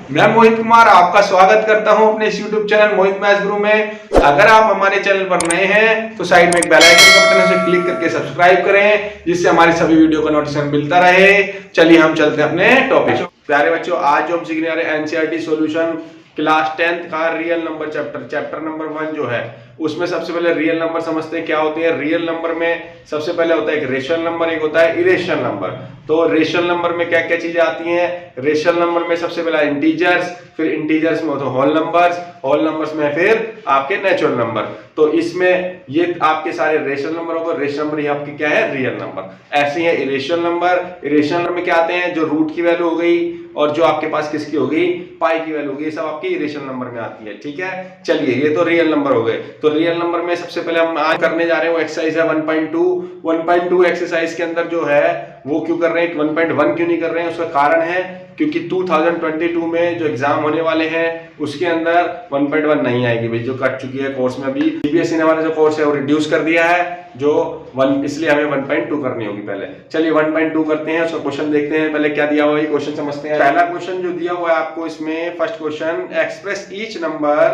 मैं मोहित कुमार आपका स्वागत करता हूं अपने इस YouTube चैनल मोहित मैथ्स गुरु में। अगर आप हमारे चैनल पर नए हैं तो साइड में एक बेल आइकन का बटन है, उसे क्लिक करके सब्सक्राइब करें जिससे हमारी सभी वीडियो का नोटिफिकेशन मिलता रहे। चलिए हम चलते हैं अपने टॉपिक। प्यारे बच्चों, आज जो हम सीखने वाले एनसीईआरटी सॉल्यूशन क्लास 10th का रियल नंबर चैप्टर नंबर 1 जो है, उसमें सबसे पहले रियल नंबर समझते हैं क्या होते हैं। रियल नंबर में सबसे पहले होता है एक रेशनल नंबर, एक होता है इरेशनल नंबर। तो रेशनल नंबर में क्या क्या चीजें आती हैं? रेशनल नंबर में सबसे पहला इंटीजर्स, फिर इंटीजर्स में होते हैं होल नंबर्स में फिर आपके नेचुरल नंबर। तो इसमें ये आपके सारे रेशनल नंबर हो गए। रेशनल नंबर ये आपके क्या है? Real number. ऐसे है इरेशनल नंबर। इरेशनल नंबर में क्या आते हैं? जो रूट की वैल्यू हो गई और जो आपके पास किसकी हो गई? पाई की वैल्यू हो गई, ये सब आपकी इरेशनल नंबर में आती है। ठीक है, चलिए ये तो रियल नंबर हो गए। तो रियल नंबर में सबसे पहले हम आज करने जा रहे हैं वो एक्सरसाइज है 1.2 एक्सरसाइज के अंदर जो है वो क्यों कर रहे हैं, 1.1 क्यों नहीं कर रहे हैं? उसका कारण है क्योंकि 2022 में जो एग्जाम होने वाले हैं उसके अंदर 1.1 नहीं आएगी भाई, जो कट चुकी है कोर्स में। अभी सीबीएसई ने हमारा जो कोर्स है वो रिड्यूस कर दिया है, जो 1, इसलिए हमें 1.2 करनी होगी पहले। चलिए 1.2 करते हैं, उसका क्वेश्चन देखते हैं। पहले क्या दिया हुआ है क्वेश्चन समझते हैं। पहला क्वेश्चन जो दिया हुआ है आपको इसमें, first question, express each number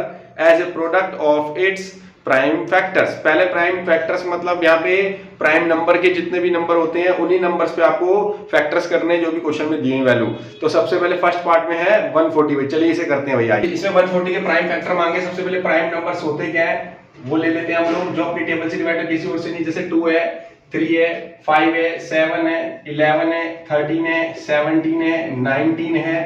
as a product of its prime factors. पहले प्राइम फैक्टर्स मतलब यहाँ पे प्राइम नंबर के जितने भी नंबर होते हैं उन्हीं नंबर्स पे आपको फैक्टर्स करने जो भी क्वेश्चन में दिए वैल्यू। तो सबसे पहले फर्स्ट पार्ट में है 140। चलिए इसे करते हैं भैया। इसमें 140 के प्राइम फैक्टर मांगे। सबसे पहले प्राइम नंबर्स होते क्या है वो ले लेते हैं हम लोग, जो अपनी टेबल से डिवाइड है, किसी और से नहीं। जैसे 2 है, 3 है, 5 है, 7 है, 11 है, 13 है, 17 है, 19 है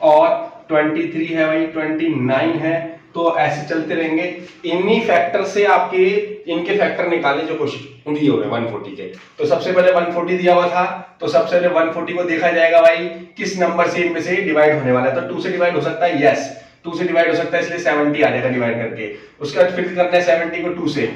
और 23 है भाई, 29 है। तो ऐसे चलते रहेंगे। इन्हीं फैक्टर से आपके इनके फैक्टर निकाले जो क्वेश्चन दिए हुए 140 के। तो सबसे पहले 140 दिया हुआ था, तो सबसे पहले 140 को देखा जाएगा भाई किस नंबर से इनमें से डिवाइड होने वाला है। तो 2 से डिवाइड हो सकता है, यस 2 से डिवाइड हो सकता है, इसलिए 70 आ जाएगा डिवाइड करके। उसके बाद फिर करना है 70 को 2 से,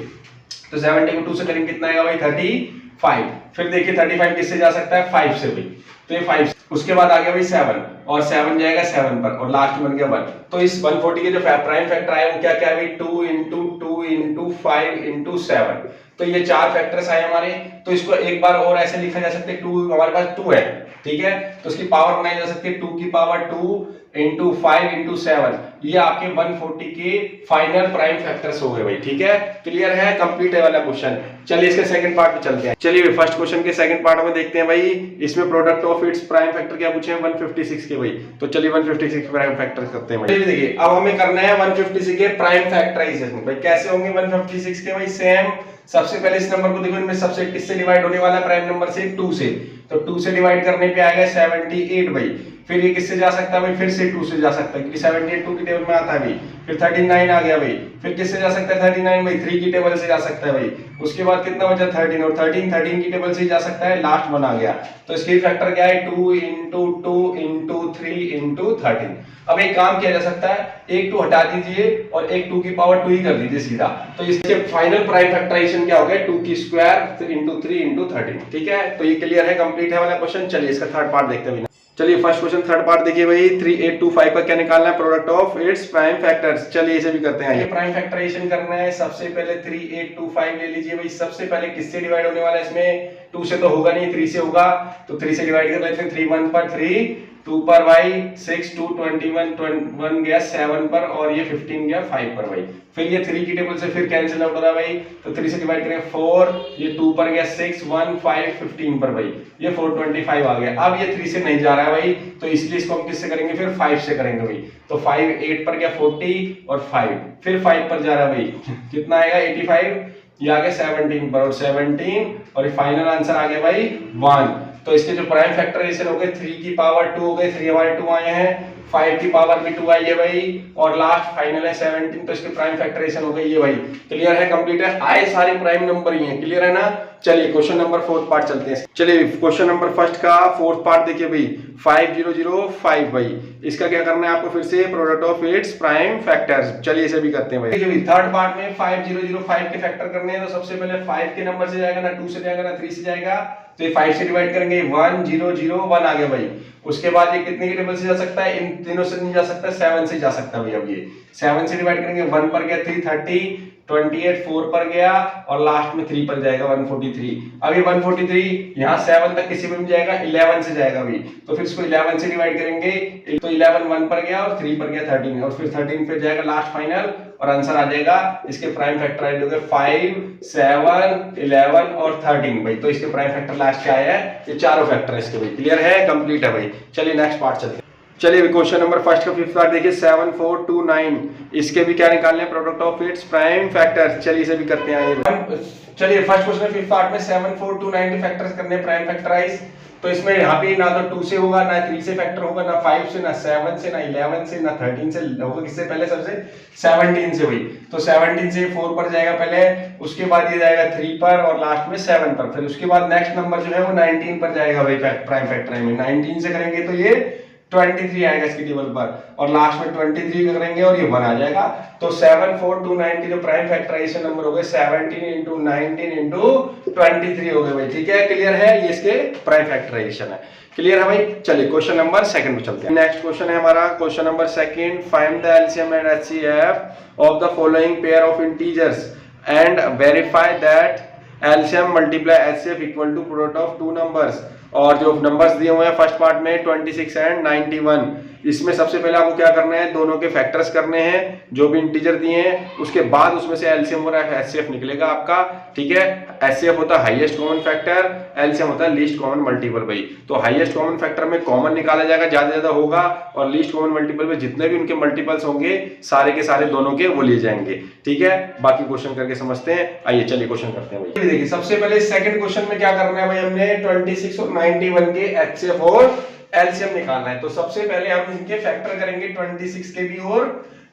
तो 70 को 2 से करेंगे कितना आएगा भाई? 35। फिर देखिए 35 किससे जा सकता है? 5 से भी, तो ये 5। उसके बाद आ गया भाई 7 और 7 जाएगा 7 पर और लास्ट बन गया 1। तो इस 140 के जो प्राइम फैक्टर आए वो क्या क्या है भाई? 2 into 2 into 5 into 7। तो ये 4 फैक्टर्स आए हमारे। तो इसको एक बार और ऐसे लिखा जा सकता है, 2 हमारे पास 2 है, ठीक है, तो उसकी पावर बनाई जा सकती है 2 की पावर 2 into 5 into 7। ये आपके 140 के फाइनल प्राइम फैक्टर्स हो गए भाई। ठीक है, क्लियर है, कंप्लीट है वाला क्वेश्चन। चलिए इसके सेकंड पार्ट पे चलते हैं। चलिए फर्स्ट क्वेश्चन के सेकंड पार्ट में देखते हैं भाई। इसमें product of its prime factor क्या पूछे हैं? 156 के भाई। तो चलिए 156 प्राइम फैक्टर करते हैं भाई। देखिए अब हमें करना है 156 के प्राइम फैक्टराइजेशन भाई। कैसे होंगे 156 के भाई? सेम, सबसे पहले इस नंबर को देखो, इनमें सबसे किससे डिवाइड होने वाला है? प्राइम नंबर से, 2 से। तो 2 से डिवाइड करने पे आएगा 78 भाई। फिर ये किससे जा सकता है भाई? फिर से 2 से जा सकता है क्योंकि 78 2 की टेबल में आता है भाई। फिर 39 आ गया भाई। फिर किससे जा सकता है? 39 भाई 3 की टेबल से जा सकता है भाई। उसके बाद कितना बचा? 13 और 13 की टेबल से ही जा सकता है, लास्ट 1 आ गया। तो इसके फैक्टर क्या है? 2 into 2 into 3 into 13। अब एक काम किया जा सकता है, एक 2 हटा दीजिए और एक 2 की पावर 2 ही कर दीजिए सीधा। तो इसके फाइनल प्राइम फैक्टराइजेशन क्या हो गया? 2 की स्क्वायर into 3 into 13। ठीक है, तो ये क्लियर है, कंप्लीट है वाला क्वेश्चन। चलिए इसका थर्ड पार्ट देखते हैं। चलिए फर्स्ट क्वेश्चन थर्ड पार्ट देखिए भाई। 3825 का क्या निकालना है? Product of its prime factors. चलिए इसे भी करते हैं। ये प्राइम फैक्टराइजेशन करना है। सबसे पहले 3825 ले लीजिए भाई। सबसे पहले किससे डिवाइड होने वाला है? इसमें 2 से तो होगा नहीं, 3 से होगा। तो 3 से डिवाइड कर लेते हैं। 3 1 पर 3, 2 पर भाई 6, 2 21 गया 7 पर और ये 15 गया 5 पर भाई। फिर ये 3 की टेबल से फिर कैंसिल आउट हो रहा है भाई। तो 3 से डिवाइड करेंगे 4, ये 2 पर गया 6, 1 5 15 पर भाई, ये 425 आ गया। अब ये 3 से नहीं जा रहा है भाई, तो इसलिए इसको हम किससे करेंगे? फिर 5 से करेंगे भाई। तो 5 8 पर गया 40 और 5 फिर 5 पर जा रहा है भाई। कितना आएगा? 85। ये आ गया 17 पर और 17 और ये फाइनल आंसर आ गया भाई 1। तो इसके जो प्राइम फैक्टराइजेशन हो गए 3 की पावर 2 हो गए, 3 हमारे 2 आए हैं, 5 की पावर भी 2 आई है भाई और लास्ट फाइनल है 17। तो इसके प्राइम फैक्टराइजेशन हो गई ये भाई। क्लियर है, कंप्लीट है, आए सारे प्राइम नंबर ही हैं। क्लियर है ना? चलिए क्वेश्चन नंबर 4 पार्ट चलते हैं। चलिए क्वेश्चन नंबर फर्स्ट का 4th पार्ट देखिए भाई। 5005 भाई, इसका क्या करना है आपको? फिर से product of its prime factors. चलिए इसे भी करते हैं भाई। देखिए भाई थर्ड पार्ट में 5005 के फैक्टर करने हैं। तो सबसे पहले 5 के नंबर से जाएगा ना, 2 से जाएगा ना, 3 से जाएगा, तो ये 5 से डिवाइड करेंगे 1 0 0 1 आ गया भाई। उसके बाद ये कितने के टेबल से जा सकता है, इन तीनों से नहीं जा सकता, 7 से जा सकता है भाई। अब ये 7 से डिवाइड करेंगे 1 पर गया 3 30 28 4 पर गया और लास्ट में 3 पर जाएगा 143। अब ये 143 यहाँ 7 तक किसी में भी जाएगा, 11 से जाएगा भाई, तो फिर इसको 11 से डिवाइड करेंगे तो 11 1 पर गया और 3 पर गया 13 और फिर 13 पे जाएगा लास्ट फाइनल और आंसर आ जाएगा इसके प्राइम फैक्टराइज हो गए 5 7 11 और 13 भाई। तो इसके प्राइम फैक्टर लास्ट क्या आया है, ये चारों फैक्टर है इसके भाई। क्लियर है, कंप्लीट है भाई। चलिए नेक्स्ट पार्ट चलते हैं। चलिए क्वेश्चन नंबर फर्स्ट का फिफ्थ पार्ट देखिए 7 4 2 9। इसके भी क्या निकालने हैं, product of its prime factors. चलिए इसे भी करते हैं। चलिए फर्स्ट क्वेश्चन फिफ्थ पार्ट में 7 4 2 9 के फैक्टर्स करने हैं प्राइम फैक्टराइज। तो इसमें यहाँ पे ना तो 2 से होगा, ना 3 से फैक्टर होगा, ना 5 से, ना 7 से, ना 11 से, ना 13 से होगा। किससे पहले, सबसे 17 से हुई। तो 17 से 4 पर जाएगा पहले, उसके बाद ये जाएगा 3 पर और लास्ट में 7 पर। फिर उसके बाद नेक्स्ट नंबर जो है वो 19 पर जाएगा भाई प्राइम फैक्टर में। 19 से करेंगे तो ये 23 आएगा इसकी टेबल पर और लास्ट में 23 करेंगे और ये 1 आ जाएगा। तो 7 4 2 9 के जो प्राइम फैक्टराइजेशन नंबर हो गए 17 into 19 into 23 हो गए भाई। ठीक है, क्लियर है, ये इसके प्राइम फैक्टराइजेशन है। क्लियर है भाई। चलिए क्वेश्चन नंबर सेकंड पे चलते हैं। नेक्स्ट क्वेश्चन है हमारा question number second, find the LCM and HCF of the following pair of integers and verify that LCM multiply HCF equal to product of two numbers. और जो numbers दिए हुए हैं फर्स्ट पार्ट में 26 and 91, इसमें सबसे पहले आपको क्या करना है, दोनों के फैक्टर्स करने हैं जो भी इंटीजर दिए हैं, उसके बाद उसमें से एलसीएम और एचसीएफ निकलेगा आपका। ठीक है, एचसीएफ होता है हाईएस्ट कॉमन फैक्टर, एलसीएम होता है लीस्ट कॉमन मल्टीपल भाई। तो हाईएस्ट कॉमन फैक्टर में कॉमन निकाला जाएगा, ज्यादा ज्यादा होगा, और लीस्ट कॉमन मल्टीपल में जितने भी उनके मल्टीपल्स होंगे सारे के सारे दोनों के वो लिए जाएंगे। ठीक है, बाकी क्वेश्चन करके समझते हैं। आइए चलिए क्वेश्चन करते हैं भाई। देखिए सबसे पहले सेकंड क्वेश्चन में क्या करना है भाई, हमने 26 और 91 के एचसीएफ और एलसीएम निकालना है। तो सबसे पहले हम इनके फैक्टर करेंगे 26 के भी और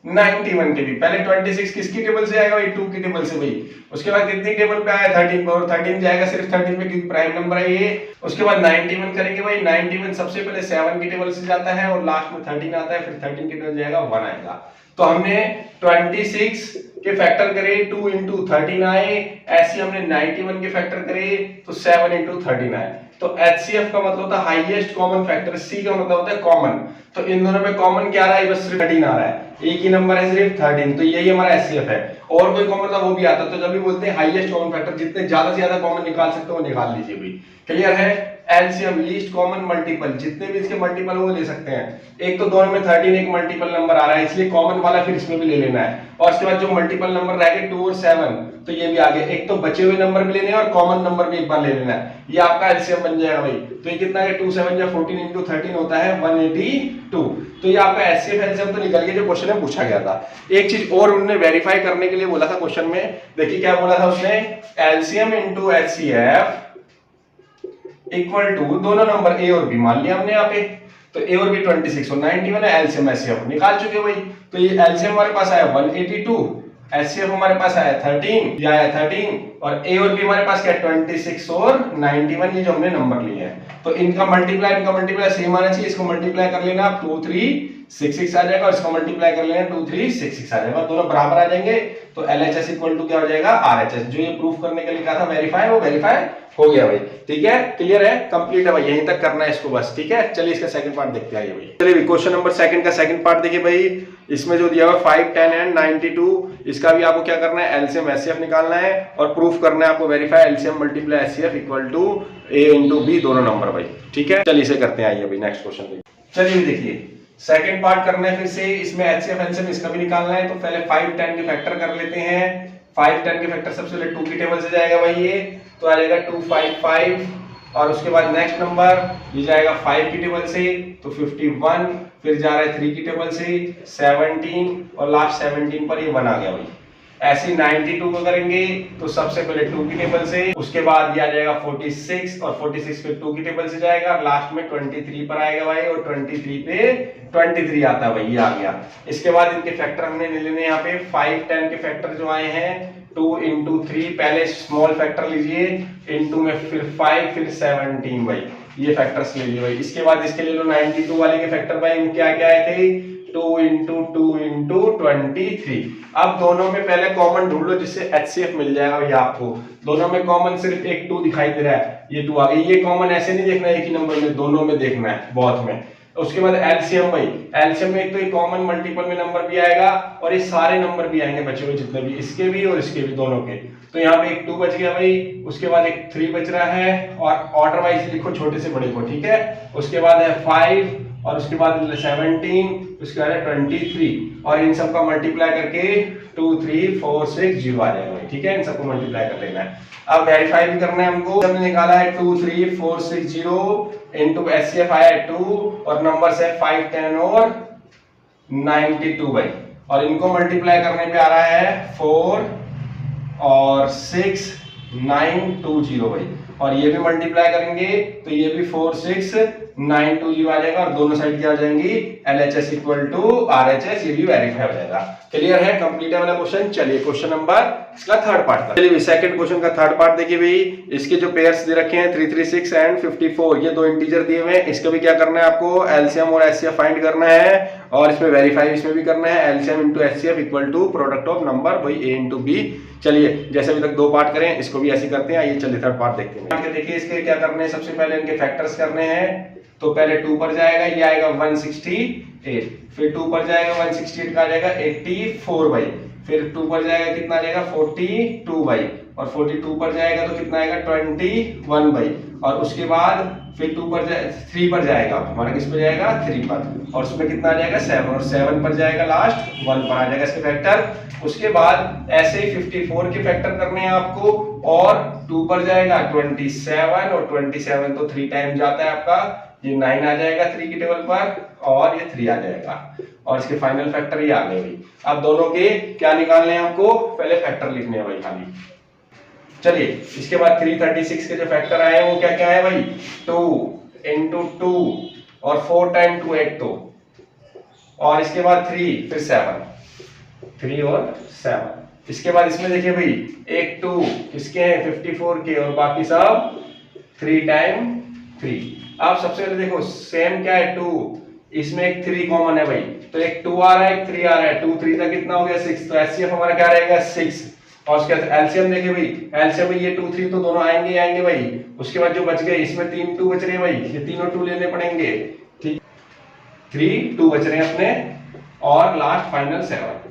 91 के भी। पहले 26 किसकी टेबल से आएगा भाई, 2 की टेबल से भाई। उसके बाद कितनी टेबल पे आया, 13 पे, और 13 जाएगा सिर्फ 13 पे क्योंकि प्राइम नंबर है ये। उसके बाद 91 करेंगे भाई, 91 सबसे पहले 7 की टेबल से जाता है और लास्ट में 13 आता है, फिर 13 की टेबल जाएगा 1 आएगा। तो हमने 26 के फैक्टर करे 2 into 13 आए, ऐसे हमने 91 के फैक्टर करे तो 7 into 13 आए। तो HCF का मतलब होता है हाईएस्ट कॉमन फैक्टर, C का मतलब होता है कॉमन। तो इन दोनों में कॉमन क्या आ रहा है, बस 13 आ रहा है, एक ही नंबर है सिर्फ 13, तो यही हमारा HCF है। और कोई कॉमन था वो भी आता, तो जब भी बोलते हैं हाईएस्ट कॉमन फैक्टर, जितने ज्यादा से ज्यादा कॉमन निकाल सकते हो वो निकाल लीजिए भाई। क्लियर है। एलसीएम लीस्ट कॉमन मल्टीपल, जितने भी इसके मल्टीपल वो ले सकते हैं। एक तो दोनों में 13 एक मल्टीपल नंबर आ रहा है, इसलिए कॉमन वाला फिर इसमें भी ले लेना है। और उसके बाद जो मल्टीपल नंबर रह गए 2 और 7, तो ये भी आगे, एक तो बचे हुए नंबर भी लेने हैं और कॉमन नंबर भी एक बार ले लेना है। ये आपका एलसीएम बन जाएगा भाई। तो ये कितना है, 2 7 या 14 into 13 होता है 182। तो ये आपका एचसीएफ एलसीएम तो निकल गया जो क्वेश्चन में पूछा गया था। एक चीज और उन्होंने वेरीफाई करने के लिए बोला था क्वेश्चन में, देखिए क्या बोला था उसने, LCM into HCF equal to दोनों नंबर ए और बी मान लिया हमने यहाँ पे। तो ए और बी 26 और 91 है, एलसीएम एचसीएफ निकाल चुके भाई। तो ये एलसीएम हमारे पास आया 182, एचसीएफ हमारे पास आया 13, ये आया 13, और ए और बी हमारे पास क्या है 26 और 91, ये जो हमने नंबर लिए हैं। तो इनका मल्टीप्लाई सेम आना चाहिए। इसको मल्टीप्लाई कर लेना आप 2366 आ जाएगा, और इसको मल्टीप्लाई कर लेना 2366 आ जाएगा, दोनों बराबर आ जाएंगे। तो LHS इक्वल टू क्या हो जाएगा, RHS। जो ये प्रूफ करने के लिए कहा था वेरीफाई, वो वेरीफाई हो गया भाई। ठीक है, क्लियर है, कंप्लीट है भाई, यहीं तक करना है इसको बस। ठीक है, चलिए इसका सेकंड पार्ट देखते हैं भाई। चलिए क्वेश्चन नंबर सेकंड का सेकंड पार्ट देखिए भाई। इसमें जो दिया हुआ 5 10 एंड 92, इसका भी आपको क्या करना है, एलसीएम एचसीएफ निकालना है और प्रूफ करना है आपको verify LCM multiply HCF equal to A into B, दोनों नंबर भाई। ठीक है, चलिए इसे करते हैं। आइए भाई नेक्स्ट क्वेश्चन देखिए। चलिए देखिए सेकंड पार्ट करना है फिर से, इसमें एचसीएफ एलसीएम इसका भी निकालना है। तो पहले 5 10 के फैक्टर कर लेते हैं। 5 10 के फैक्टर सबसे पहले 2 की टेबल से जाएगा भाई, ये तो आ जाएगा 255, और उसके बाद नेक्स्ट नंबर ये जाएगा 5 की टेबल से तो 51, फिर जा रहा है 3 की टेबल से 17, और लास्ट 17 पर ये 1 आ गया भाई। ऐसे 92 को करेंगे तो सबसे पहले 2 की टेबल से, उसके बाद ये आ जाएगा 46, और 46 पे 2 की टेबल से जाएगा, लास्ट में 23 पर आएगा भाई, और 23 पे 23 आता है भाई, ये आ गया। इसके बाद इनके फैक्टर हमने ले लेने यहाँ पे 5 10 के फैक्टर जो आए हैं 2 into 3, पहले स्मॉल फैक्टर लीजिए, इनटू में फिर 5, फिर 17 भाई, ये फैक्टर्स ले लिए भाई। इसके बाद इसके ले लो 92 वाले के फैक्टर भाई, वो क्या क्या आए थे 2 इंटू 2 इंटू 23। अब दोनों में पहले कॉमन ढूंढ लो जिससे HCF मिल जाएगा भैया आपको। दोनों में कॉमन सिर्फ एक 2 दिखाई दे रहा है, ये 2 आ गई। ये कॉमन ऐसे नहीं देखना है एक ही नंबर में, दोनों में देखना है बहुत में। उसके बाद एलसीएम भाई, एलसीएम में एक तो ये कॉमन मल्टीपल में नंबर भी आएगा और ये सारे नंबर भी आएंगे बचे हुए जितने भी, इसके भी और इसके भी दोनों के। तो यहाँ पे एक 2 बच गया भाई, उसके बाद एक 3 बच रहा है और ऑर्डर वाइज लिखो छोटे से बड़े को, ठीक है। उसके बाद है 5 और उसके बाद 17, उसके बाद है 23 और इन सबका मल्टीप्लाई करके 2 3 4 6 0 आ जाएगा भाई, ठीक है। इन सबको मल्टीप्लाई कर लेना है। अब वेरीफाई भी करना है हमको। हमने निकाला है 2 3 4 6 0 इनटू HCF आया है 2 और नंबर्स है 5 10 और 92 भाई, और इनको मल्टीप्लाई करने पे आ रहा है 4 और 6 920 भाई, और ये भी मल्टीप्लाई करेंगे तो ये भी 4 6 920 आ जाएगा और दोनों साइड क्या आ जाएंगी LHS इक्वल टू RHS, ये भी वेरीफाई हो जाएगा। क्लियर है, कंप्लीट है वाला क्वेश्चन। चलिए क्वेश्चन नंबर इसका थर्ड पार्ट का, चलिए सेकंड क्वेश्चन का थर्ड पार्ट देखिए भाई। इसके जो पेयर्स दे रखे हैं 336 एंड 54, ये दो इंटीजर दिए हुए हैं। इसका भी क्या करना है आपको, एलसीएम और एचसीएफ फाइंड करना है और इसमें वेरीफाई इसमें भी करना है। LCM into HCF equal to product of number भाई ए इंटू बी। चलिए जैसे अभी तक 2 पार्ट करें, इसको भी ऐसे करते हैं। आइए चलिए थर्ड पार्ट देखते हैं। देखिए इसके क्या करने हैं, सबसे पहले इनके फैक्टर्स करने हैं। तो पहले 2 पर जाएगा, ये आएगा 168, फिर 2 पर जाएगा 168 का आ जाएगा 84 भाई, फिर 2 पर जाएगा कितना आ जाएगा 42 भाई, और 42 पर जाएगा तो कितना आएगा 21 भाई, और उसके बाद फिर 3 पर जाएगा, हमारा किस पर जाएगा 3 पर, और उसमें कितना आ जाएगा 7, और 7 पर जाएगा लास्ट 1 पर आ जाएगा इसके फैक्टर। उसके बाद ऐसे ही 54 के फैक्टर करने हैं आपको, और 2 पर जाएगा 27 और 27 तो 3 टाइम जाता है आपका, ये 9 आ जाएगा 3 की टेबल पर और ये 3 आ जाएगा, और इसके फाइनल फैक्टर ये आ गए भाई। अब दोनों के क्या निकालने हैं आपको, पहले फैक्टर लिखने हैं भाई खाली। चलिए इसके बाद 336 के जो फैक्टर आए हैं वो क्या क्या है भाई, 2 इंटू 2 और 4 टाइम 2 8 तो, और इसके बाद 3 फिर 7, 3 और 7। इसके बाद इसमें देखिए भाई एक 2 किसके हैं 54 के, और बाकी सब 3 टाइम 3। आप सबसे पहले देखो सेम क्या है 2, इसमें एक 3 कॉमन है भाई, तो एक 2 आ रहा है एक 3 आ रहा है, 2 3 का कितना हो गया 6, तो एचसीएफ हमारा क्या रहेगा 6। और उसके बाद एलसीएम देखिए भाई, एलसीएम में ये 2 3 तो दोनों आएंगे भाई। उसके बाद जो बच गए इसमें 3 2 बच रहे हैं भाई, ये तीनों 2 लेने पड़ेंगे, ठीक 3 2 बच रहे हैं अपने, और लास्ट फाइनल 7।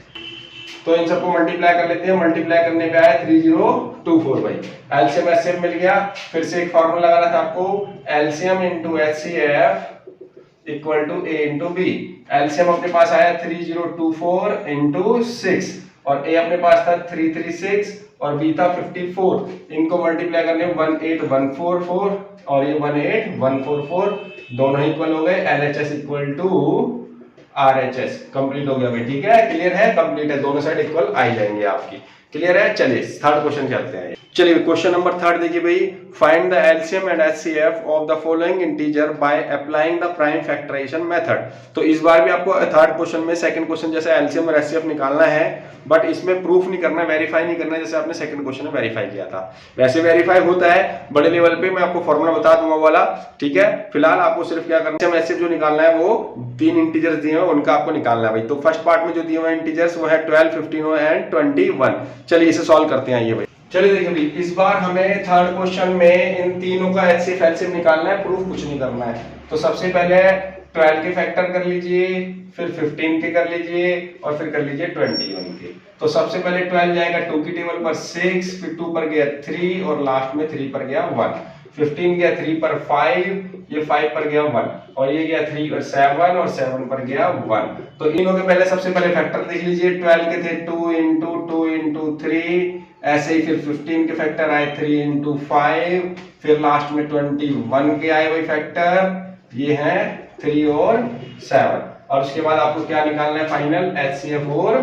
तो इन सबको मल्टीप्लाई कर लेते हैं। मल्टीप्लाई करने पे आया 3024 भाई, एलसीएम एचसीएफ मिल गया। फिर से एक फार्मूला लगाना था आपको, LCM into HCF equal to A into B. LCM अपने पास आया 3024 इंटू 6, और ए अपने पास था 336 और बी था 54। इनको मल्टीप्लाई करने में 18144 और ये 18144 दोनों इक्वल हो गए। LHS equal to RHS complete हो गया भाई, ठीक है, क्लियर है, कंप्लीट है, दोनों साइड इक्वल आ जाएंगे आपकी, क्लियर है। चलिए थर्ड क्वेश्चन चलते हैं। चलिए क्वेश्चन नंबर थर्ड देखिए भाई, find the LCM and HCF of the following integer by applying the prime factorisation method. तो इस बार भी आपको थर्ड क्वेश्चन में सेकंड क्वेश्चन जैसे एलसीएम और एचसीएफ निकालना है, बट इसमें प्रूफ नहीं करना, वेरीफाई नहीं करना जैसे आपने सेकंड क्वेश्चन में वेरीफाई किया था। वैसे वेरीफाई होता है बड़े लेवल पे, मैं आपको फॉर्मूला बता दूंगा वाला, ठीक है। फिलहाल आपको सिर्फ क्या करना है, एचसीएफ जो निकालना है वो 3 इंटीजर्स दिए हुए उनका आपको निकालना है भाई। तो फर्स्ट पार्ट में जो दिए हुए इंटीजर्स वो है 12 15 एंड 21। चलिए इसे सॉल्व करते हैं ये भाई। चलिए देखिए भाई, इस बार हमें थर्ड क्वेश्चन में इन तीनों का एचसीएफ एलसीएम निकालना है, प्रूफ कुछ नहीं करना है। तो सबसे पहले 12 के फैक्टर कर लीजिए, फिर 15 के कर लीजिए, और फिर कर लीजिए 21 के। तो सबसे पहले 12 जाएगा 2 की टेबल पर 6, फिर 2 पर गया 3 और लास्ट में 3 पर गया 1। 15 गया 3 पर 5, ये 5 पर गया 1, और ये गया 3 पर 7 और 7 पर गया 1। तो इनों के पहले सबसे पहले फैक्टर देख लीजिए, 12 के थे 2 इंटू 2 इंटू 3, ऐसे ही फिर 15 के फैक्टर आए 3 इंटू 5, फिर लास्ट में 21 के आए वही फैक्टर, ये हैं 3 और 7। और उसके बाद आपको क्या निकालना है फाइनल, एचसीएफ और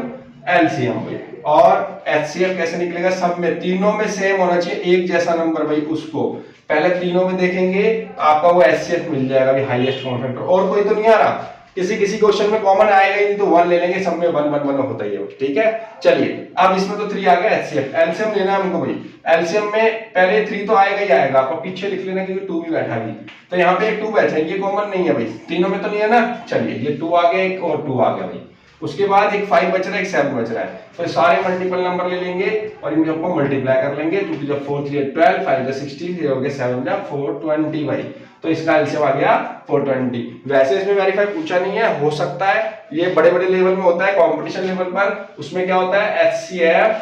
एलसीएम भाई। और एचसीएफ कैसे निकलेगा, सब में तीनों में सेम होना चाहिए, एक जैसा नंबर भाई, उसको पहले तीनों में देखेंगे आपका वो एचसीएफ मिल जाएगा भाई, हाईएस्ट कॉमन फैक्टर। और कोई तो नहीं आ रहा, किसी किसी क्वेश्चन में कॉमन आएगा ही नहीं तो 1 ले लेंगे, सब में 1 1 1 होता ही है, ठीक है। चलिए अब इसमें तो 3 आ गया, एचसीएफ एलसीएम लेना है हमको भाई। एलसीएम में पहले 3 तो आएगा ही आएगा, आपको पीछे लिख लेना क्योंकि 2 भी बैठा भी, तो यहाँ पे 2 बैठा है, ये कॉमन नहीं है भाई, तीनों में तो नहीं है ना। चलिए ये 2 आ गया, एक और 2 आ गया भाई। उसके बाद एक 5 बच रहा है, एक 7 बच रहा है, तो सारे मल्टीपल नंबर ले लेंगे और इनको आपको मल्टीप्लाई कर लेंगे। 2 जब 4 3 12, 5 16, 0 हो गया 7 जा 420 भाई, तो इसका एलसीएम आ गया 420। वैसे इसमें वेरीफाई पूछा नहीं है, हो सकता है ये बड़े बड़े लेवल में होता है, कंपटीशन लेवल पर, उसमें क्या होता है HCF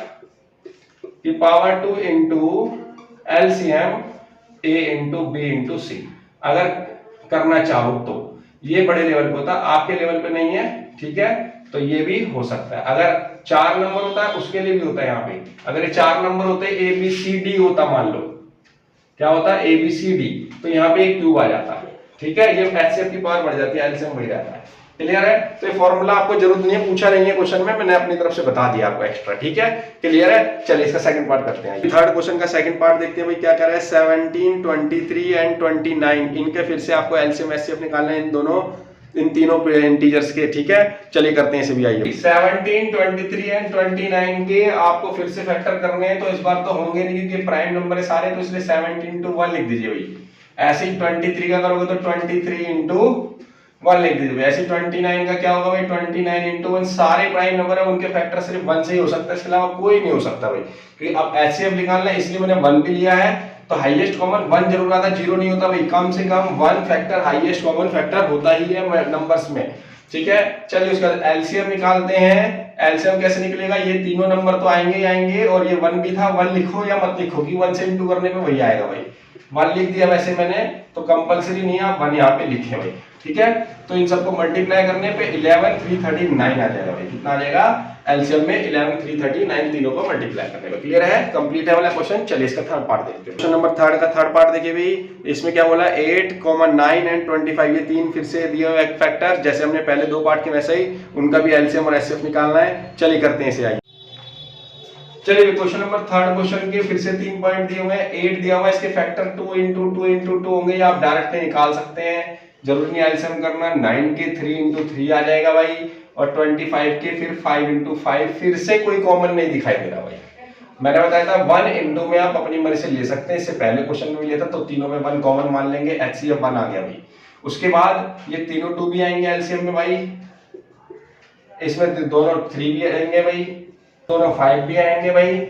की power 2 into LCM A into B into C, अगर करना चाहो तो ये बड़े लेवल पे होता है, आपके लेवल पे नहीं है, ठीक है। तो ये भी हो सकता है, अगर 4 नंबर होता है उसके लिए भी होता है यहाँ पे। अगर ये 4 नंबर होते ABCD होता, मान लो क्या होता है ABCD, तो यहाँ पे एक क्यूब आ जाता है, ठीक है। ये एचसीएफ की पावर बढ़ जाती है, एलसीएम बढ़ जाता है, क्लियर है। तो ये फॉर्मूला आपको जरूरत नहीं है, पूछा नहीं है क्वेश्चन में, मैंने अपनी तरफ से बता दिया आपको एक्स्ट्रा, ठीक है, क्लियर है। चलिए इसका सेकंड पार्ट करते हैं। थर्ड क्वेश्चन का सेकंड पार्ट देखते हैं भाई क्या कर रहा है। 17, 23 एंड 29 इनके फिर से आपको एलसीएम एचसीएफ निकालना है, इन तीनों इंटीजर्स के, ठीक है। चलिए करते हैं इसे भी, आइए। 17, 23 एंड 29 के आपको फिर से फैक्टर करने हैं, तो इस बार तो होंगे नहीं क्योंकि प्राइम नंबर है सारे, तो इसलिए 17 into 1 लिख दीजिए भाई। ऐसे ही 23 का करोगे तो 23 into 1 लिख दीजिए। ऐसे 29 का क्या होगा भाई, 29 into 1, सारे प्राइम नंबर है उनके फैक्टर सिर्फ 1 से ही हो सकता है, इसके अलावा कोई नहीं हो सकता भाई। क्योंकि अब एचसीएफ निकालना है इसलिए मैंने 1 भी लिया है, तो हाईएस्ट कॉमन 1 जरूर आता है, 0 नहीं होता भाई। कम से कम 1 फैक्टर हाईएस्ट कॉमन फैक्टर होता ही है नंबर्स में, ठीक है। चलिए उसका एलसीएम निकालते हैं। एलसीएम कैसे निकलेगा, ये तीनों नंबर तो आएंगे ही आएंगे, और ये 1 भी था, 1 लिखो या मत लिखो कि 1 से इंटू करने पे वही आएगा भाई। 1 लिख दिया वैसे मैंने, तो कंपलसरी नहीं है आप 1 यहाँ पे लिखे भाई, ठीक है। तो इन सबको मल्टीप्लाई करने पे 11 339 आ जाएगा भाई। कितना आ जाएगा एलसीएम में, 11 339, तीनों को मल्टीप्लाई करने पे। क्लियर है, कंप्लीट है वाला क्वेश्चन। चलिए इसका थर्ड पार्ट देखते हैं। क्वेश्चन नंबर थर्ड का थर्ड पार्ट देखिए भाई, इसमें क्या बोला 8, 9 एंड 25, ये तीन फिर से दिए हुए फैक्टर, जैसे हमने पहले 2 पार्ट के वैसे ही उनका भी एलसीएम और एचसीएफ निकालना है। चलिए करते हैं इसे, आइए। चलिए क्वेश्चन नंबर थर्ड क्वेश्चन के फिर से 3 पॉइंट दिए हुए हैं। 8 दिया हुआ है, इसके फैक्टर 2 into 2 into 2 होंगे, या आप डायरेक्टली निकाल सकते हैं, जरूरी नहीं एलसीएम करना। 9 के 3 into 3 आ जाएगा भाई, और 25 के फिर 5 into 5, फिर से कोई कॉमन नहीं दिखाई दे रहा भाई। मैंने बताया था 1 into में आप अपनी मर्जी से ले सकते हैं, इससे पहले क्वेश्चन में भी लिया था, तो तीनों में 1 कॉमन मान लेंगे, एचसीएफ 1 आ गया भाई। उसके बाद ये तीनों 2 भी आएंगे एलसीएम में भाई, इसमें दोनों 3 भी आएंगे भाई, दोनों 5 भी आएंगे भाई,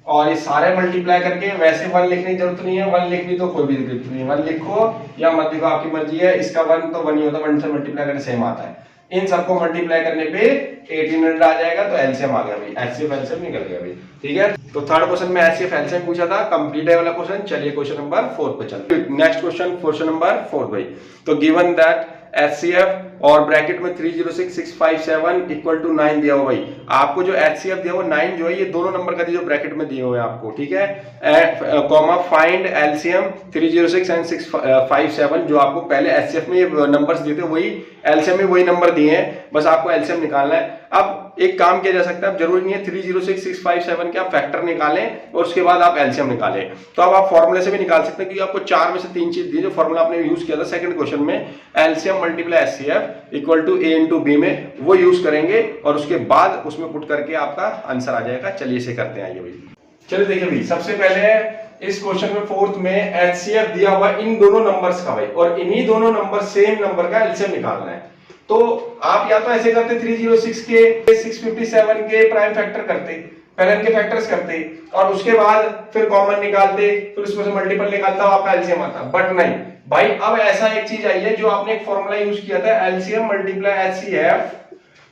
और ये सारे मल्टीप्लाई करके, वैसे 1 लिखने की जरूरत नहीं है, 1 लिखनी तो कोई भी जरूरत नहीं है, 1 लिखो या मत लिखो आपकी मर्जी है। इसका 1 तो 1 ही होता है, 1 से मल्टीप्लाई करके सेम आता है। इन सबको मल्टीप्लाई करने पे 1800 आ जाएगा, तो एलसीएम आ गया भाई, एचसीएफ एलसीएम निकल गया भाई, ठीक है। तो थर्ड क्वेश्चन में एचसीएफ एलसीएम पूछा था, कंप्लीट है वाला क्वेश्चन। चलिए क्वेश्चन नंबर 4 पे चलते हैं। नेक्स्ट क्वेश्चन नंबर 4 भाई, तो गिवन दैट एचसीएफ और ब्रैकेट में 306657 इक्वल टू 9 दिया हुआ भाई। आपको जो एचसीएफ दिया हुआ 9 जो है, ये दोनों नंबर का जो ब्रैकेट में दिए हुए हैं आपको, ठीक है। कॉमा फाइंड एलसीएम 306 एंड 657, जो आपको पहले एचसीएफ में ये नंबर्स दिए थे, वही एलसीएम में वही नंबर दिए हैं, बस आपको एलसीएम निकालना है। अब एक काम किया जा सकता है, अब जरूरी नहीं है 306657 के आप फैक्टर निकालें और उसके बाद आप एलसीएम निकालें, तो अब आप फॉर्मूले से भी निकाल सकते हैं, क्योंकि आपको 4 में से 3 चीज दी, जो फॉर्मूला आपने यूज किया था सेकंड क्वेश्चन में, LCM multiply HCF equal to A into B में, वो यूज करेंगे और उसके बाद उसमें पुट करके आपका आंसर आ जाएगा। चलिए इसे करते हैं, आइए भाई। चलिए देखिए भाई, सबसे पहले इस क्वेश्चन में फोर्थ में एचसीएफ दिया हुआ इन दोनों नंबर्स का भाई, और इन्हीं दोनों नंबर सेम नंबर का एलसीएम निकालना है। तो आप या तो ऐसे करते 306 के 657 के प्राइम फैक्टर करते, पहले इनके फैक्टर्स करते, और उसके बाद फिर कॉमन निकालते, फिर उसमें से मल्टीपल निकालता, आपका एलसीएम आता। बट नहीं भाई, अब ऐसा एक चीज आई है जो आपने एक फॉर्मूला यूज किया था, LCM multiply HCF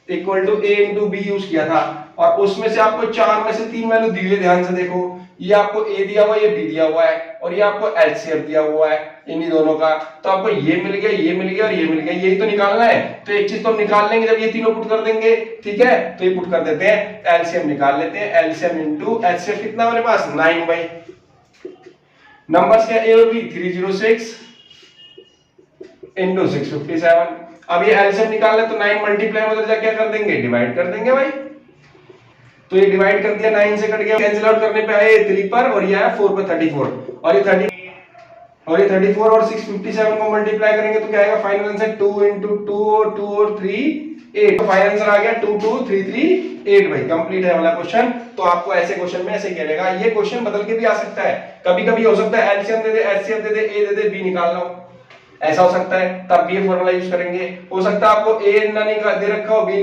equal to A into B use किया था, और उसमें से आपको 4 में से 3 वैल्यू दी हुई, ध्यान से देखो, ये आपको ए दिया हुआ है, ये बी दिया हुआ है, और ये आपको एचसीएफ दिया हुआ है इन्हीं दोनों का। तो आपको ये मिल गया, ये मिल गया और ये मिल गया, यही तो निकालना है। तो एक चीज तो हम निकाल लेंगे जब ये तीनों पुट कर देंगे, ठीक है। तो ये पुट कर देते हैं, एलसीएम निकाल लेते हैं, एलसीएम इंटू एचसीएफ कितना हमारे पास 9 भाई। नंबर्स क्या ए और बी, 306 इंटू 657। अब ये एलसीएम निकालना है, तो 9 मल्टीप्लाई में उधर जाके क्या कर देंगे, डिवाइड कर देंगे भाई। तो ये डिवाइड कर दिया, 9 से कट गया, कैंसिल आउट करने पे आए 3 पर, और ये आया 4 पर 34, और ये 30 और ये 34 और 657 को मल्टीप्लाई करेंगे तो क्या आएगा फाइनल आंसर 2 × 2 और 2 और 3 8। तो फाइनल आंसर आ गया 2 2 3 3 8 भाई। कंप्लीट है वाला क्वेश्चन। तो आपको ऐसे क्वेश्चन में ऐसे करेगा, ये क्वेश्चन बदल के भी आ सकता है, कभी कभी हो सकता है एलसीएम दे दे, एचसीएफ दे दे, ए दे दे, बी निकालना हो, ऐसा हो सकता है, तब ये फॉर्मूला यूज करेंगे। हो सकता है आपको ए ना दे रखा हो, बी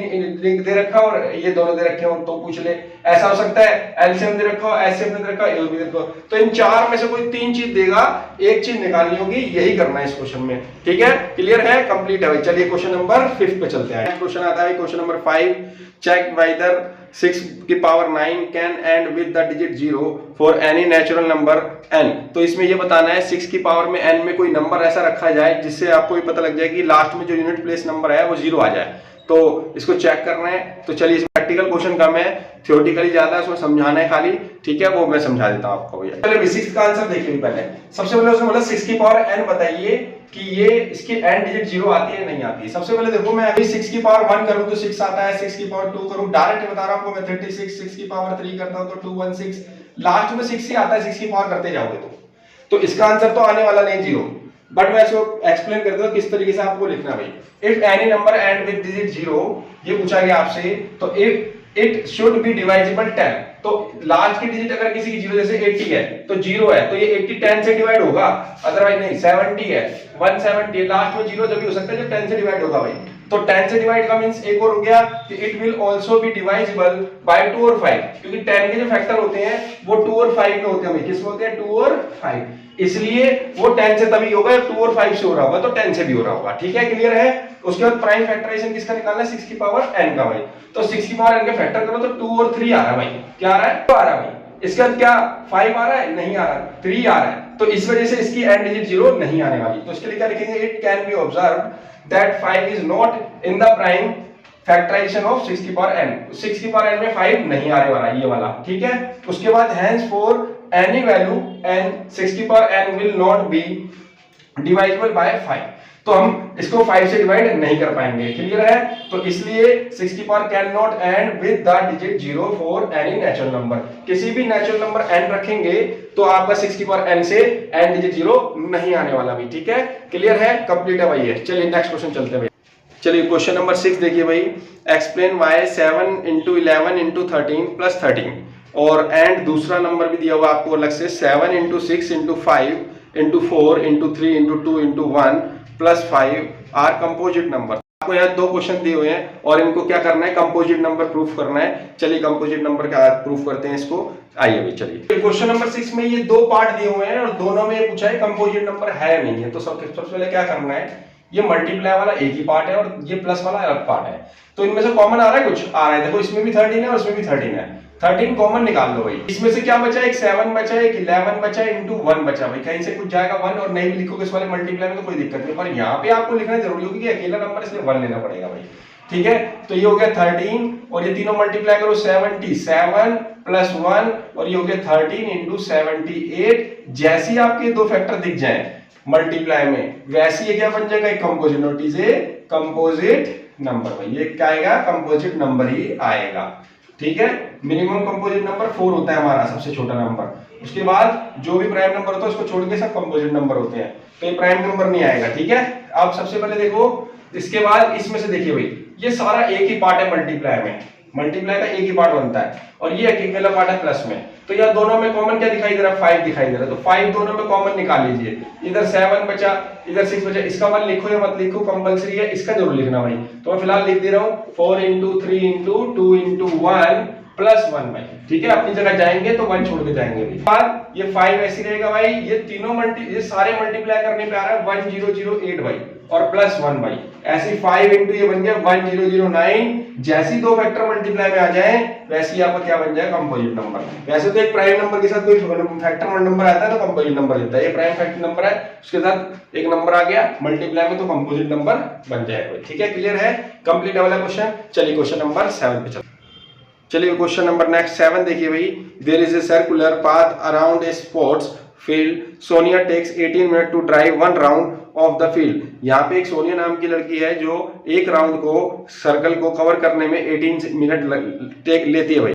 लिंक दे रखा हो और ये दोनों दे रखे हो तो पूछ ले, ऐसा हो सकता है एलसीएम दे रखा हो, एचसीएफ दे रखा हो, ए बी दे रखा हो। तो इन चार में से कोई तीन चीज देगा, एक चीज निकालनी होगी, यही करना है इस क्वेश्चन में। ठीक है, क्लियर है, कंप्लीट है भाई। चलिए क्वेश्चन नंबर 5 पे चलते हैं। क्वेश्चन आता है क्वेश्चन नंबर 5, चेक वेदर 6 की power 9 can and with the digit 0 for any natural number n। तो इसमें ये बताना है 6 की पावर में n में कोई नंबर ऐसा रखा जाए जिससे आपको ये पता लग जाए कि लास्ट में जो यूनिट प्लेस नंबर है वो 0 आ जाए। तो इसको चेक करना है। तो चलिए, इस प्रैक्टिकल क्वेश्चन कम है, थ्योरेटिकली ज्यादा है, उसमें समझाना है खाली। ठीक है, वो मैं समझा देता हूं आपको भैया। चलिए 6 का आंसर देखिए पहले। सबसे पहले उसने बोला 6 की पावर n बताइए कि ये इसकी n डिजिट 0 आती है नहीं आती है। सबसे पहले देखो, मैं अभी 6 की पावर 1 करूं तो 6 आता है, 6 की पावर 2 करूं, डायरेक्ट बता रहा हूं आपको मैं 36, 6 की पावर 3 करता हूं तो 216, लास्ट में 6 ही आता है, 6 की पावर करते जाओगे तो इसका आंसर तो आने वाला नहीं 0। बट मैं इसको एक्सप्लेन कर दूं किस तरीके से आपको लिखना भाई। If any number and with digit 0, ये पूछा गया आपसे, तो इफ इट शुड बी डिवाइजिबल 10। तो लास्ट की डिजिट अगर किसी की 0 जैसे 80 है तो 0 है, तो ये 80 10 से डिवाइड होगा, अदरवाइज नहीं। 70 है, 170 लास्ट में 0 जब भी हो सकता है जब 10 से डिवाइड होगा भाई। तो 10 से डिवाइड का मींस एक और हो गया कि it will also be divisible by 2 और 5, क्योंकि 10 के जो फैक्टर होते हैं वो 2 और 5 में होते हैं भाई। किस में होते हैं? 2 और 5। इसलिए वो 10 से तभी होगा, 2 और 5 से हो रहा होगा तो 10 से भी हो रहा होगा। ठीक है, क्लियर है। उसके बाद प्राइम फैक्टराइजेशन किसका निकालना है? 6 की पावर n का भाई। तो 6 की पावर n का फैक्टर करो तो 2 और 3 आ रहा है भाई। क्या आ रहा है? 2 आ रहा है भाई। इसके बाद क्या 5 आ रहा है? नहीं आ रहा, 3 आ रहा है। तो इस वजह से इसकी n डिजिट 0 नहीं आने वाली। तो इसके लिए क्या लिखेंगे? It can be observed that 5 is not in the prime factorisation of 6 की पावर n। 6 की पावर n में 5 नहीं आने वाला ये वाला। ठीक है, उसके बाद hence for any value n 6 की power n will not be divisible by 5। तो हम इसको 5 से डिवाइड नहीं कर पाएंगे। क्लियर है। तो इसलिए 6 की power can not and with the digit 0 for any natural number. किसी भी नेचुरल नंबर n रखेंगे तो आपका 6 की पावर n से n डिजिट 0 नहीं आने वाला भी। ठीक है, क्लियर है, कंप्लीट है भाई ये। चलिए नेक्स्ट क्वेश्चन चलते हैं भाई। चलिए क्वेश्चन नंबर 6 देखिए भाई। Explain why 7 × 11 × 13 + 13। और एंड दूसरा नंबर भी दिया हुआ आपको अलग से 7 × 6 × 5 × 4 × 3 × 2 × 1 + 5 आर कंपोजिट नंबर। आपको यहाँ दो क्वेश्चन दिए हुए हैं और इनको क्या करना है? कंपोजिट नंबर प्रूफ करना है। चलिए कंपोजिट नंबर का प्रूफ करते हैं इसको। आइए भाई चलिए। क्वेश्चन नंबर 6 में ये दो पार्ट दिए हुए हैं और दोनों में ये पूछा है कंपोजिट नंबर है नहीं है। तो सबसे पहले क्या करना है, ये मल्टीप्लाई वाला एक ही पार्ट है और ये प्लस वाला अलग पार्ट है। तो इनमें से कॉमन आ रहा है, कुछ आ रहा है। देखो इसमें भी 13 है और इसमें भी 13 है। 13 कॉमन निकाल लो भाई। इसमें से क्या बचा? एक 7 बचा, एक 11 बचा, इंटू 1 बचा भाई। कहीं से कुछ जाएगा 1 और नहीं भी लिखोगे इस वाले मल्टीप्लाई में तो कोई दिक्कत नहीं, पर यहाँ पे आपको लिखना जरूरी होगी कि अकेला नंबर इसलिए 1 लेना पड़ेगा भाई। ठीक है, तो ये हो गया 13 और ये तीनों मल्टीप्लाई करो 77 + 1 और ये हो गया 13 × 78। जैसे ही आपके दो फैक्टर दिख जाए मल्टीप्लाई में, वैसे ये क्या बन जाएगा? एक composite note is a composite number भाई। ये क्या आएगा? कंपोजिट नंबर ही आएगा। ठीक है, मिनिमम कंपोजिट नंबर 4 होता है हमारा, सबसे छोटा नंबर। उसके बाद जो भी प्राइम नंबर होता है उसको छोड़ के सब कंपोजिट नंबर होते हैं, तो ये प्राइम नंबर नहीं आएगा। ठीक है, आप सबसे पहले देखो, इसके बाद इसमें से देखिए भाई, ये सारा एक ही पार्ट है मल्टीप्लाई में। मल्टीप्लाई का एक ही पार्ट बनता है और ये अकेला पार्ट है प्लस में। तो यार दोनों में कॉमन क्या दिखाई दे रहा है? 5 दिखाई दे रहा है। तो 5 दोनों में कॉमन निकाल लीजिए। इधर 7 बचा, इधर 6 बचा। इसका वन लिखो या मत लिखो कंपलसरी है, इसका जरूर लिखना भाई। तो मैं फिलहाल लिख दे रहा हूँ 4 × 3 × 2 × 1 + 1 भाई। ठीक है, अपनी जगह जाएंगे तो 1 छोड़ के जाएंगे भाई। बाद ये 5 ऐसे रहेगा भाई। ये तीनों ये सारे मल्टीप्लाई करने पे आ रहा है 1008 भाई और +1 भाई। ऐसे 5 × ये बन गया 1009। जैसे ही दो फैक्टर मल्टीप्लाई में आ जाए वैसे ही आपका क्या बन जाएगा? Composite number. वैसे तो एक प्राइम नंबर के साथ कोई फैक्टर नंबर आता है तो कंपोजिट नंबर देता है। ये प्राइम फैक्टर नंबर है, उसके साथ एक नंबर आ गया मल्टीप्लाई में तो कंपोजिट नंबर बन जाएगा। ठीक है, क्लियर है, कंप्लीट है वाला क्वेश्चन। चलिए क्वेश्चन नंबर 7 पे चलते। चलिए क्वेश्चन नंबर नेक्स्ट 7 देखिए भाई। There is a circular path around a sports field. Sonia takes 18 minute to drive 1 round of the field. यहाँ पे एक सोनिया नाम की लड़की है जो एक राउंड को सर्कल को कवर करने में 18 मिनट लेती है भाई।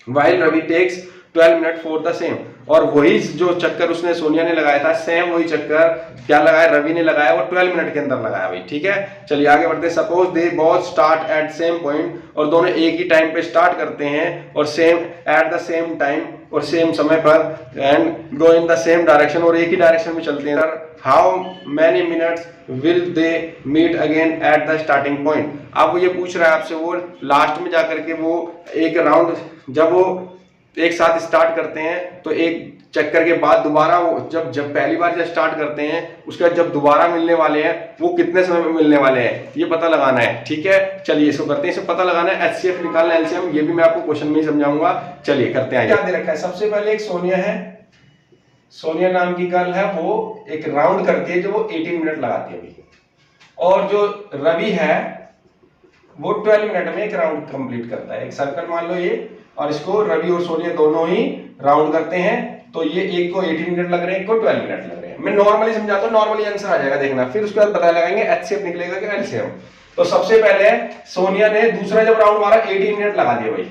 While Ravi takes 12 minute for the same. और वही जो चक्कर उसने सोनिया ने लगाया था, सेम वही चक्कर क्या लगाया रवि ने लगाया, वो 12 मिनट के अंदर लगाया भाई। ठीक है, चलिए आगे बढ़ते हैं। Suppose they both start at same point, और दोनों एक ही टाइम पे स्टार्ट करते हैं और same at the same time और सेम समय पर, and go in the same direction, और एक ही डायरेक्शन में चलते हैं। How many minutes will they meet again at the starting point. अब वो ये पूछ रहा है आपसे, वो लास्ट में जाकर के वो एक राउंड जब वो एक साथ स्टार्ट करते हैं तो एक चक्कर के बाद दोबारा वो जब पहली बार जब स्टार्ट करते हैं उसके बाद जब दोबारा मिलने वाले हैं वो कितने समय में मिलने वाले हैं, ये पता लगाना है। ठीक है, चलिए इसको करते हैं। इसको पता लगाना है, एचसीएफ निकालना है, एलसीएम, ये भी मैं आपको क्वेश्चन में ही समझाऊंगा। चलिए करते हैं। क्या दे रखा है, सबसे पहले एक सोनिया है, सोनिया नाम की गर्ल है, वो एक राउंड करती है जो वो 18 मिनट लगाती है अभी, और जो रवि है वो 12 मिनट में एक राउंड कंप्लीट करता है। एक सर्कल मान लो ये, और इसको रवि और सोनिया दोनों ही राउंड करते हैं, तो ये एक को 18 मिनट लग रहे हैं, एक को 12 मिनट लग रहे हैं। मैं नॉर्मली समझाता हूँ, नॉर्मली आंसर आ जाएगा, देखना। फिर उसके बाद पता लगाएंगे एचसीएफ निकलेगा कि एलसीएम। तो सबसे पहले सोनिया ने दूसरा जब राउंड मारा 18 मिनट लगा दिया भाई,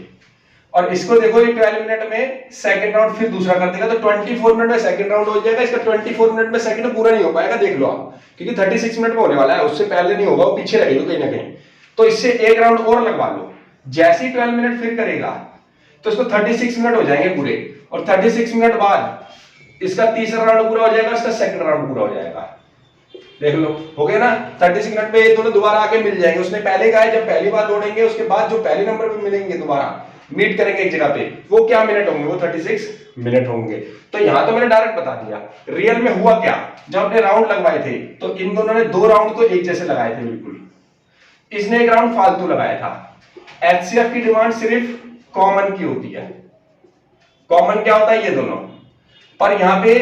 और इसको देखो ये 12 मिनट में सेकंड राउंड फिर दूसरा कर देगा, तो 24 मिनट में सेकंड राउंड हो जाएगा। इसका 24 मिनट में सेकंड पूरा नहीं हो पाएगा, देख लो आप, क्योंकि 36 मिनट में होने वाला है, उससे पहले नहीं होगा, वो पीछे रहेगा कहीं ना कहीं। तो इससे एक राउंड और लगवा लो। जैसे ही 12 मिनट फिर करेगा तो इसको 36 मिनट हो जाएंगे पूरे, और 36 मिनट बाद इसका तीसरा राउंड पूरा हो जाएगा, इसका सेकंड राउंड पूरा हो जाएगा। देख लो, हो गया ना। 36 मिनट में ये दोनों दोबारा आके मिल जाएंगे। उसने पहले कहा है जब पहली बार दौड़ेंगे उसके बाद जो पहले नंबर पे मिलेंगे दोबारा मीट करेंगे एक जगह पे, वो क्या मिनट होंगे, वो 36 मिनट होंगे। तो यहां तो मैंने डायरेक्ट बता दिया। रियल में हुआ क्या, जब अपने राउंड लगवाए थे तो इन दोनों ने 2 राउंड तो एक जैसे लगाए थे बिल्कुल, इसने एक राउंड फालतू लगाया था। एचसीएफ की डिमांड सिर्फ कॉमन की होती है। कॉमन क्या होता है, ये दोनों। पर यहाँ पे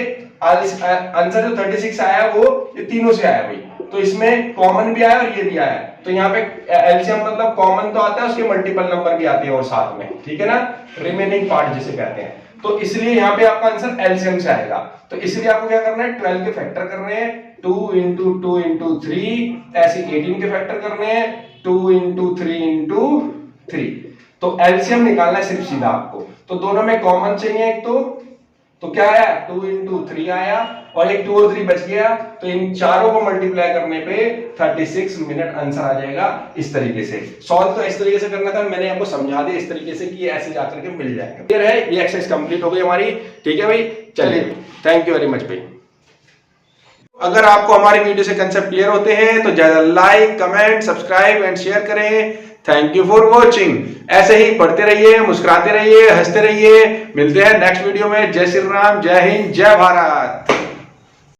आंसर जो 36 आया वो ये तीनों से आया भाई, तो इसमें कॉमन भी आया और ये भी आया। तो यहाँ पे एलसीएम मतलब कॉमन तो आता है, उसके मल्टीपल नंबर भी आते हैं और साथ में, ठीक है ना, रिमेनिंग पार्ट जिसे कहते हैं। तो इसलिए यहाँ पे आपका आंसर एलसीएम से आएगा। तो इसलिए आपको क्या करना है, 12 के फैक्टर करने हैं, 2 into 2 into 3, ऐसे 18 के फैक्टर करने हैं, 2 into 3 into 3। तो एलसीएम निकालना है सिर्फ सीधा आपको। तो दोनों में कॉमन चाहिए एक, तो क्या आया, 2 into 3 आया, और एक 2 और 3 बच गया। तो इन चारों को मल्टीप्लाई करने पे 36 मिनट आंसर आ जाएगा। इस तरीके से सॉल्व तो इस तरीके से करना था, मैंने आपको समझा दिया इस तरीके से कि ऐसे जाकर के मिल जाएगा। क्लियर है, ये एक्सरसाइज कंप्लीट हो गई हमारी। ठीक है भाई, चलिए थैंक यू वेरी मच भाई। अगर आपको हमारी वीडियो से कंसेप्ट क्लियर होते हैं तो ज्यादा like, comment, subscribe and share करें। Thank you for watching. ऐसे ही पढ़ते रहिए, मुस्कुराते रहिए, हंसते रहिए। मिलते हैं नेक्स्ट वीडियो में। जय श्री राम, जय हिंद, जय भारत।